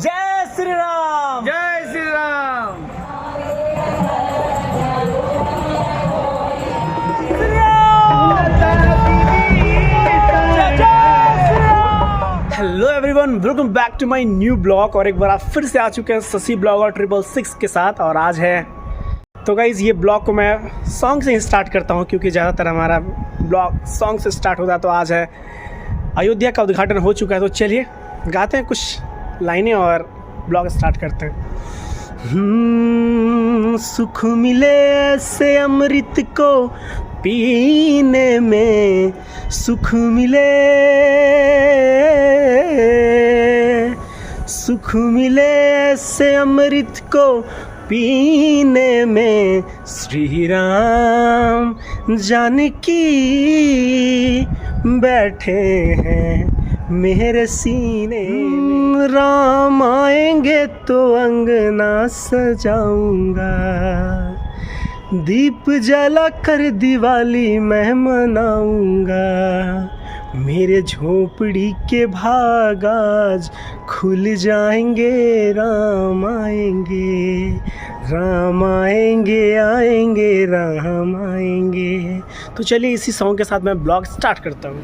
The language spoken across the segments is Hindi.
जय श्री राम। जय Shri Ram. Hello everyone, welcome back to my new blog. और एक बार आप फिर से आ चुके हैं शशि ब्लॉगर 666 के साथ। और आज है तो गाइज़ ये ब्लॉग को मैं सॉन्ग से ही स्टार्ट करता हूँ, क्योंकि ज़्यादातर हमारा ब्लॉग सॉन्ग से स्टार्ट होता है। तो आज है अयोध्या का उद्घाटन हो चुका है, तो चलिए गाते हैं कुछ लाइनें और ब्लॉग स्टार्ट करते हैं। सुख मिले ऐसे अमृत को पीने में, सुख मिले, सुख मिले ऐसे अमृत को पीने में। श्री राम जानकी बैठे हैं मेरे सीने में। राम आएंगे तो अंगना सजाऊंगा, दीप जला कर दिवाली मैं मनाऊंगा। मेरे झोपड़ी के भाग आज खुल जाएंगे। राम आएंगे, राम आएंगे, आएंगे राम आएंगे। तो चलिए इसी सॉन्ग के साथ मैं ब्लॉग स्टार्ट करता हूँ।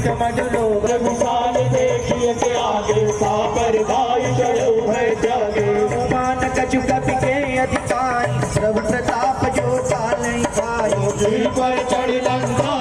समझ लो मिसाल देखिए के आगे सापर भाई चलो है जागे मान कछु कपि के अधिकारी प्रभु प्रताप जो पाल भाई पर चढ़ लंका